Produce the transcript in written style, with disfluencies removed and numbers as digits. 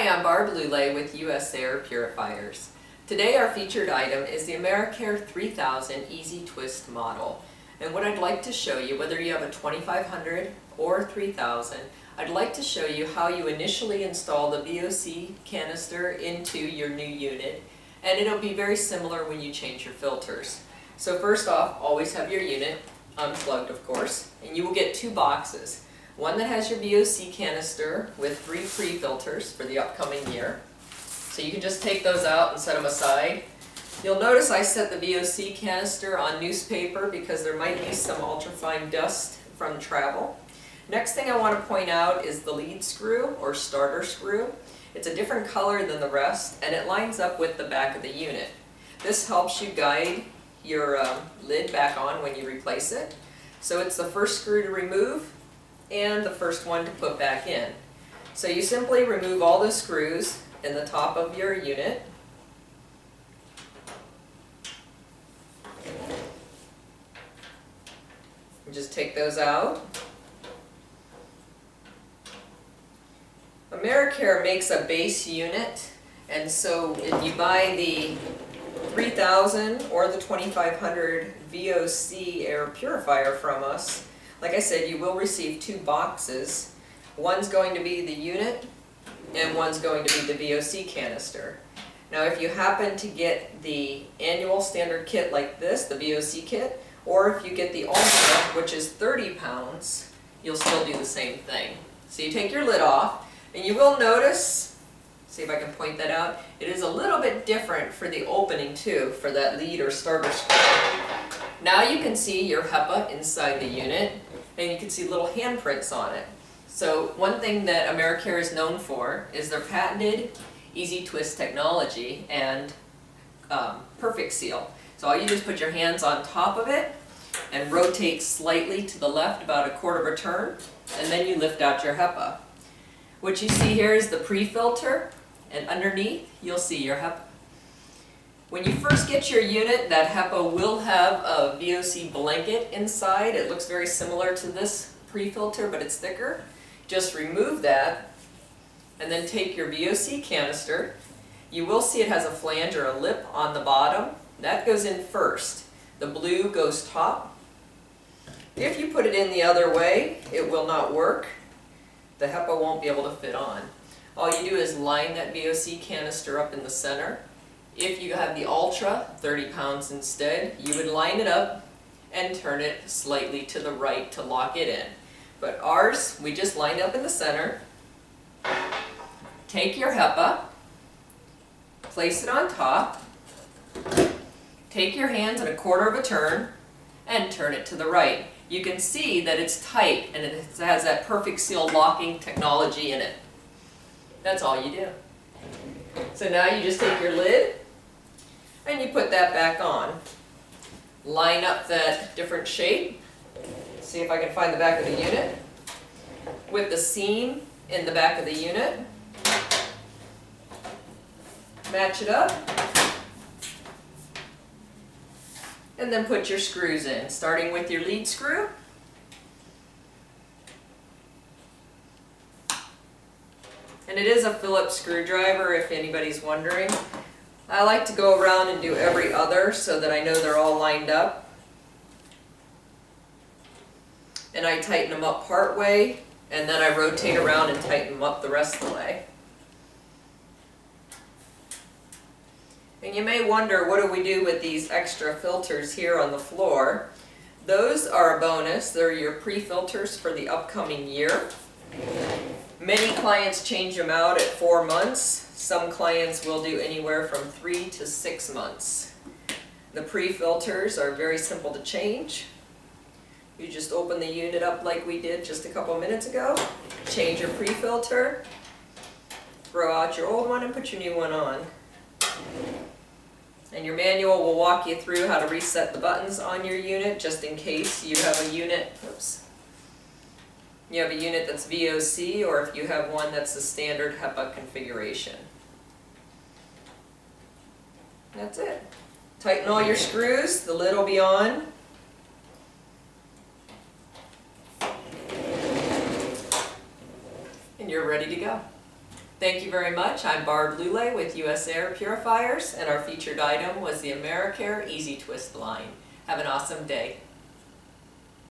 Hi, I'm Barb Lulay with US Air Purifiers. Today our featured item is the Amaircare 3000 Easy Twist model. And what I'd like to show you, whether you have a 2500 or 3000, I'd like to show you how you initially install the VOC canister into your new unit. And it'll be very similar when you change your filters. So first off, always have your unit unplugged, of course, and you will get two boxes. One that has your VOC canister with 3 pre-filters for the upcoming year. So you can just take those out and set them aside. You'll notice I set the VOC canister on newspaper because there might be some ultrafine dust from travel. Next thing I want to point out is the lead screw or starter screw. It's a different color than the rest and it lines up with the back of the unit. This helps you guide your lid back on when you replace it. So it's the first screw to remove and the first one to put back in. So you simply remove all the screws in the top of your unit. And just take those out. Amaircare makes a base unit, and so if you buy the 3000 or the 2500 VOC Air Purifier from us, like I said, you will receive 2 boxes. One's going to be the unit and one's going to be the VOC canister. Now if you happen to get the annual standard kit like this, the VOC kit, or if you get the Ultra, which is 30 pounds, you'll still do the same thing. So you take your lid off, and you will notice, see if I can point that out, it is a little bit different for the opening too, for that lead or starter screw. Now you can see your HEPA inside the unit, and you can see little handprints on it. So one thing that Amaircare is known for is their patented Easy Twist technology and Perfect Seal. So all you do is put your hands on top of it and rotate slightly to the left about a quarter of a turn, and then you lift out your HEPA. What you see here is the pre-filter, and underneath you'll see your HEPA. When you first get your unit, that HEPA will have a VOC blanket inside. It looks very similar to this pre-filter, but it's thicker. Just remove that, and then take your VOC canister. You will see it has a flange or a lip on the bottom. That goes in first. The blue goes top. If you put it in the other way, it will not work. The HEPA won't be able to fit on. All you do is line that VOC canister up in the center. If you have the Ultra, 30 pounds instead, you would line it up and turn it slightly to the right to lock it in. But ours, we just lined up in the center. Take your HEPA, place it on top, take your hands at a quarter of a turn, and turn it to the right. You can see that it's tight and it has that Perfect Seal locking technology in it. That's all you do. So now you just take your lid and you put that back on. Line up that different shape. See if I can find the back of the unit. With the seam in the back of the unit. Match it up. And then put your screws in, starting with your lead screw. And it is a Phillips screwdriver, if anybody's wondering. I like to go around and do every other so that I know they're all lined up. And I tighten them up part way, and then I rotate around and tighten them up the rest of the way. And you may wonder, what do we do with these extra filters here on the floor? Those are a bonus. They're your pre-filters for the upcoming year. Many clients change them out at 4 months. Some clients will do anywhere from 3 to 6 months. The pre-filters are very simple to change. You just open the unit up like we did just a couple minutes ago, change your pre-filter, throw out your old one and put your new one on. And your manual will walk you through how to reset the buttons on your unit, just in case you have a unit, you have a unit that's VOC, or if you have one that's the standard HEPA configuration. That's it. Tighten all your screws, the lid will be on. And you're ready to go. Thank you very much. I'm Barb Lulay with US Air Purifiers, and our featured item was the Amaircare Easy Twist line. Have an awesome day.